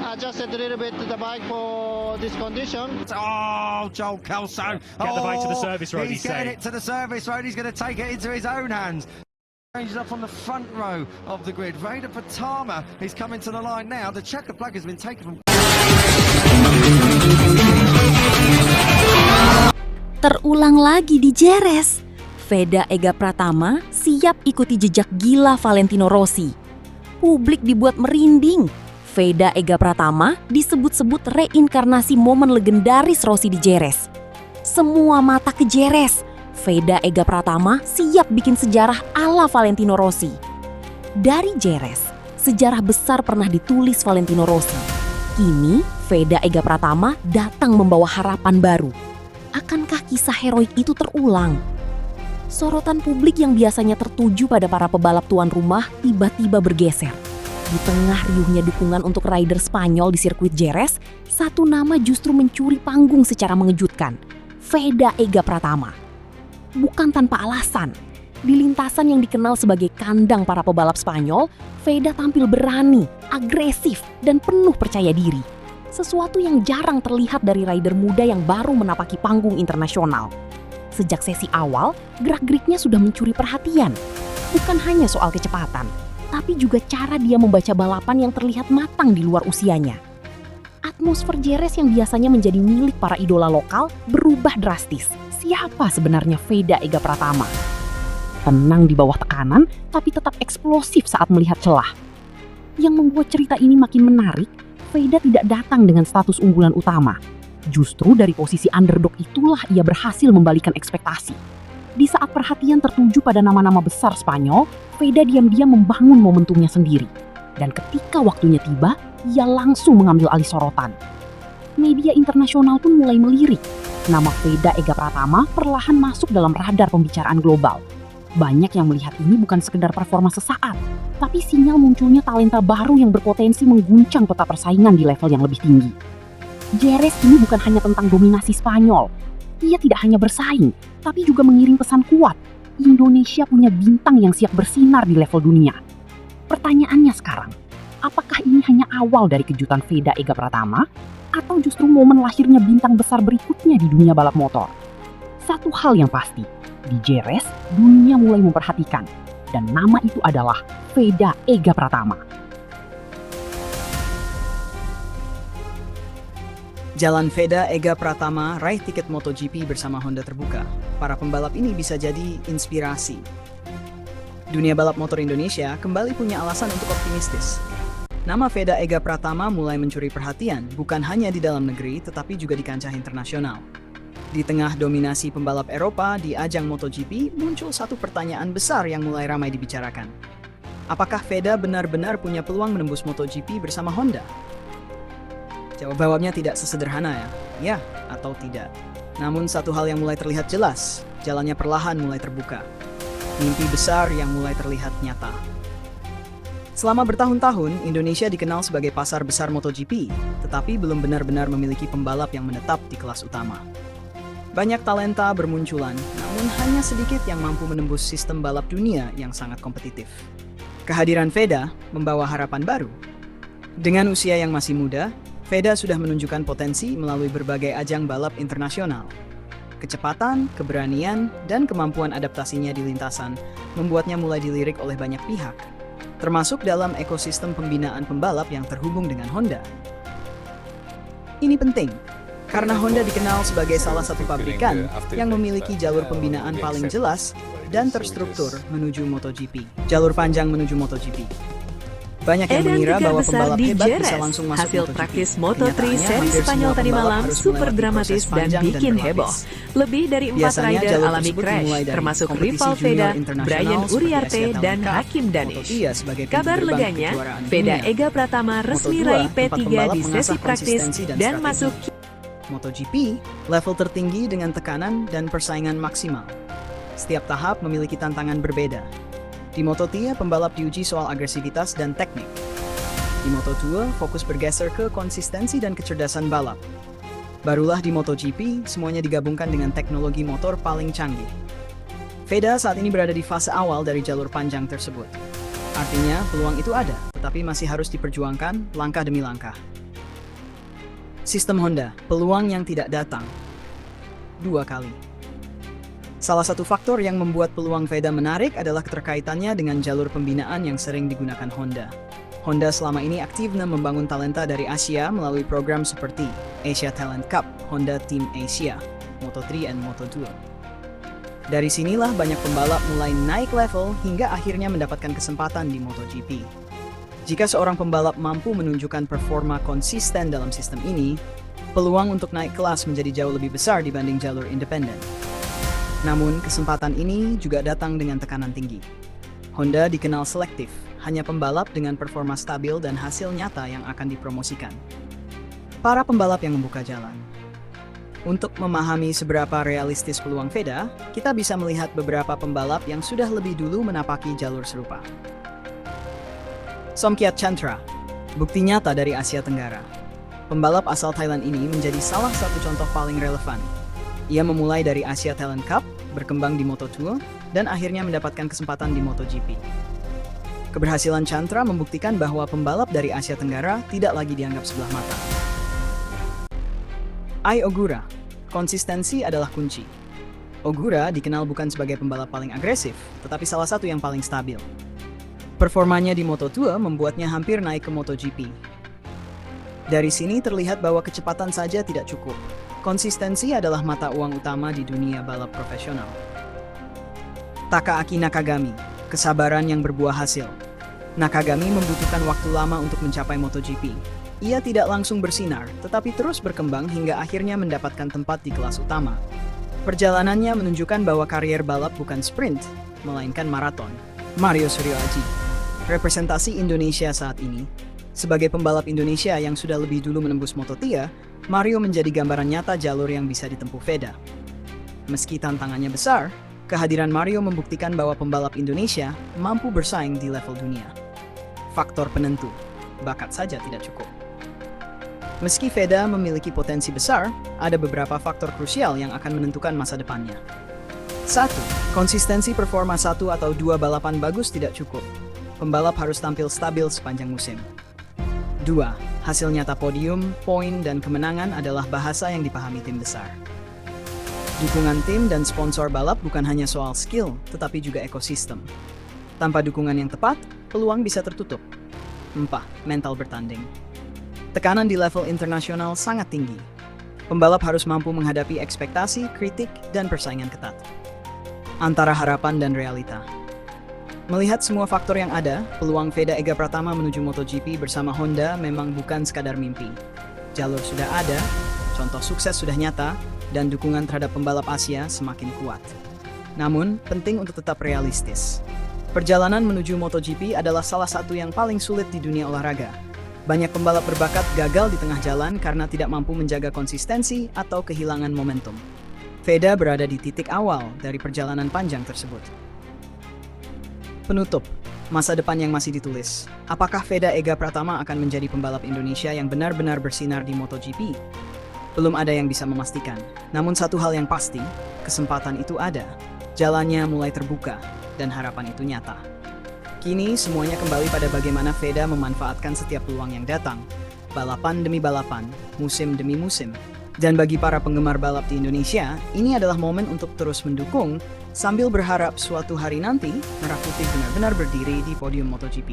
adjusted a little bit the bike for this condition. Oh, Joel Kelso. Get the bike to the service road, he's getting it to the service road. He's going to take it into his own hands. Changes up on the front row of the grid. Raider Patama is coming to the line now. The checkered flag has been taken from... Terulang lagi di Jerez. Veda Ega Pratama siap ikuti jejak gila Valentino Rossi. Publik dibuat merinding. Veda Ega Pratama disebut-sebut reinkarnasi momen legendaris Rossi di Jerez. Semua mata ke Jerez. Veda Ega Pratama siap bikin sejarah ala Valentino Rossi. Dari Jerez, sejarah besar pernah ditulis Valentino Rossi. Kini, Veda Ega Pratama datang membawa harapan baru. Akankah kisah heroik itu terulang? Sorotan publik yang biasanya tertuju pada para pebalap tuan rumah tiba-tiba bergeser. Di tengah riuhnya dukungan untuk rider Spanyol di sirkuit Jerez, satu nama justru mencuri panggung secara mengejutkan. Veda Ega Pratama. Bukan tanpa alasan. Di lintasan yang dikenal sebagai kandang para pebalap Spanyol, Veda tampil berani, agresif, dan penuh percaya diri. Sesuatu yang jarang terlihat dari rider muda yang baru menapaki panggung internasional. Sejak sesi awal, gerak-geriknya sudah mencuri perhatian. Bukan hanya soal kecepatan, tapi juga cara dia membaca balapan yang terlihat matang di luar usianya. Atmosfer Jerez yang biasanya menjadi milik para idola lokal berubah drastis. Siapa sebenarnya Veda Ega Pratama? Tenang di bawah tekanan, tapi tetap eksplosif saat melihat celah. Yang membuat cerita ini makin menarik, Veda tidak datang dengan status unggulan utama. Justru dari posisi underdog itulah ia berhasil membalikan ekspektasi. Di saat perhatian tertuju pada nama-nama besar Spanyol, Veda diam-diam membangun momentumnya sendiri. Dan ketika waktunya tiba, ia langsung mengambil alih sorotan. Media internasional pun mulai melirik. Nama Veda Ega Pratama perlahan masuk dalam radar pembicaraan global. Banyak yang melihat ini bukan sekedar performa sesaat, tapi sinyal munculnya talenta baru yang berpotensi mengguncang peta persaingan di level yang lebih tinggi. Jerez ini bukan hanya tentang dominasi Spanyol. Ia tidak hanya bersaing, tapi juga mengirim pesan kuat. Indonesia punya bintang yang siap bersinar di level dunia. Pertanyaannya sekarang, apakah ini hanya awal dari kejutan Veda Ega Pratama? Atau justru momen lahirnya bintang besar berikutnya di dunia balap motor? Satu hal yang pasti, di Jerez, dunia mulai memperhatikan. Dan nama itu adalah Veda Ega Pratama. Jalan Veda Ega Pratama raih tiket MotoGP bersama Honda terbuka. Para pembalap ini bisa jadi inspirasi. Dunia balap motor Indonesia kembali punya alasan untuk optimistis. Nama Veda Ega Pratama mulai mencuri perhatian bukan hanya di dalam negeri tetapi juga di kancah internasional. Di tengah dominasi pembalap Eropa di ajang MotoGP, muncul satu pertanyaan besar yang mulai ramai dibicarakan. Apakah Veda benar-benar punya peluang menembus MotoGP bersama Honda? Jawabannya tidak sesederhana ya atau tidak. Namun satu hal yang mulai terlihat jelas, jalannya perlahan mulai terbuka. Mimpi besar yang mulai terlihat nyata. Selama bertahun-tahun, Indonesia dikenal sebagai pasar besar MotoGP, tetapi belum benar-benar memiliki pembalap yang menetap di kelas utama. Banyak talenta bermunculan, namun hanya sedikit yang mampu menembus sistem balap dunia yang sangat kompetitif. Kehadiran Veda membawa harapan baru. Dengan usia yang masih muda, Veda sudah menunjukkan potensi melalui berbagai ajang balap internasional. Kecepatan, keberanian, dan kemampuan adaptasinya di lintasan membuatnya mulai dilirik oleh banyak pihak, termasuk dalam ekosistem pembinaan pembalap yang terhubung dengan Honda. Ini penting, karena Honda dikenal sebagai salah satu pabrikan yang memiliki jalur pembinaan paling jelas dan terstruktur menuju MotoGP. Jalur panjang menuju MotoGP. Banyak yang mengira bahwa pembalap hebat bisa langsung masuk hasil MotoGP. praktis Moto3 seri Spanyol tadi malam super dramatis dan bikin heboh. Lebih dari 4 rider alami crash, termasuk rival Veda, Brian Uriarte, dan Hakim Danish. Kabar leganya, Veda Ega Pratama resmi raih P3 di sesi praktis dan masuk MotoGP, level tertinggi dengan tekanan dan persaingan maksimal. Setiap tahap memiliki tantangan berbeda. Di Moto3, pembalap diuji soal agresivitas dan teknik. Di Moto2, fokus bergeser ke konsistensi dan kecerdasan balap. Barulah di MotoGP, semuanya digabungkan dengan teknologi motor paling canggih. Veda saat ini berada di fase awal dari jalur panjang tersebut. Artinya, peluang itu ada, tetapi masih harus diperjuangkan langkah demi langkah. Sistem Honda, peluang yang tidak datang. 2 kali. Salah satu faktor yang membuat peluang Veda menarik adalah keterkaitannya dengan jalur pembinaan yang sering digunakan Honda. Honda selama ini aktif membangun talenta dari Asia melalui program seperti Asia Talent Cup, Honda Team Asia, Moto3 dan Moto2. Dari sinilah banyak pembalap mulai naik level hingga akhirnya mendapatkan kesempatan di MotoGP. Jika seorang pembalap mampu menunjukkan performa konsisten dalam sistem ini, peluang untuk naik kelas menjadi jauh lebih besar dibanding jalur independen. Namun, kesempatan ini juga datang dengan tekanan tinggi. Honda dikenal selektif, hanya pembalap dengan performa stabil dan hasil nyata yang akan dipromosikan. Para pembalap yang membuka jalan. Untuk memahami seberapa realistis peluang Veda, kita bisa melihat beberapa pembalap yang sudah lebih dulu menapaki jalur serupa. Somkiat Chantra, bukti nyata dari Asia Tenggara. Pembalap asal Thailand ini menjadi salah satu contoh paling relevan. Ia memulai dari Asia Talent Cup, berkembang di Moto2, dan akhirnya mendapatkan kesempatan di MotoGP. Keberhasilan Chantra membuktikan bahwa pembalap dari Asia Tenggara tidak lagi dianggap sebelah mata. Ai Ogura, konsistensi adalah kunci. Ogura dikenal bukan sebagai pembalap paling agresif, tetapi salah satu yang paling stabil. Performanya di Moto2 membuatnya hampir naik ke MotoGP. Dari sini terlihat bahwa kecepatan saja tidak cukup. Konsistensi adalah mata uang utama di dunia balap profesional. Takaaki Nakagami, kesabaran yang berbuah hasil. Nakagami membutuhkan waktu lama untuk mencapai MotoGP. Ia tidak langsung bersinar, tetapi terus berkembang hingga akhirnya mendapatkan tempat di kelas utama. Perjalanannya menunjukkan bahwa karier balap bukan sprint, melainkan maraton. Mario Suryo Aji, representasi Indonesia saat ini. Sebagai pembalap Indonesia yang sudah lebih dulu menembus Moto3, Mario menjadi gambaran nyata jalur yang bisa ditempuh Veda. Meski tantangannya besar, kehadiran Mario membuktikan bahwa pembalap Indonesia mampu bersaing di level dunia. Faktor penentu, bakat saja tidak cukup. Meski Veda memiliki potensi besar, ada beberapa faktor krusial yang akan menentukan masa depannya. 1. Konsistensi performa 1 atau 2 balapan bagus tidak cukup. Pembalap harus tampil stabil sepanjang musim. 2. Hasil nyata podium, poin, dan kemenangan adalah bahasa yang dipahami tim besar. Dukungan tim dan sponsor balap bukan hanya soal skill, tetapi juga ekosistem. Tanpa dukungan yang tepat, peluang bisa tertutup. 4. Mental bertanding. Tekanan di level internasional sangat tinggi. Pembalap harus mampu menghadapi ekspektasi, kritik, dan persaingan ketat. Antara harapan dan realita. Melihat semua faktor yang ada, peluang Veda Ega Pratama menuju MotoGP bersama Honda memang bukan sekadar mimpi. Jalur sudah ada, contoh sukses sudah nyata, dan dukungan terhadap pembalap Asia semakin kuat. Namun, penting untuk tetap realistis. Perjalanan menuju MotoGP adalah salah satu yang paling sulit di dunia olahraga. Banyak pembalap berbakat gagal di tengah jalan karena tidak mampu menjaga konsistensi atau kehilangan momentum. Veda berada di titik awal dari perjalanan panjang tersebut. Penutup, masa depan yang masih ditulis. Apakah Veda Ega Pratama akan menjadi pembalap Indonesia yang benar-benar bersinar di MotoGP? Belum ada yang bisa memastikan. Namun satu hal yang pasti, kesempatan itu ada. Jalannya mulai terbuka, dan harapan itu nyata. Kini semuanya kembali pada bagaimana Veda memanfaatkan setiap peluang yang datang. Balapan demi balapan, musim demi musim. Dan bagi para penggemar balap di Indonesia, ini adalah momen untuk terus mendukung, sambil berharap suatu hari nanti Merah Putih benar-benar berdiri di podium MotoGP.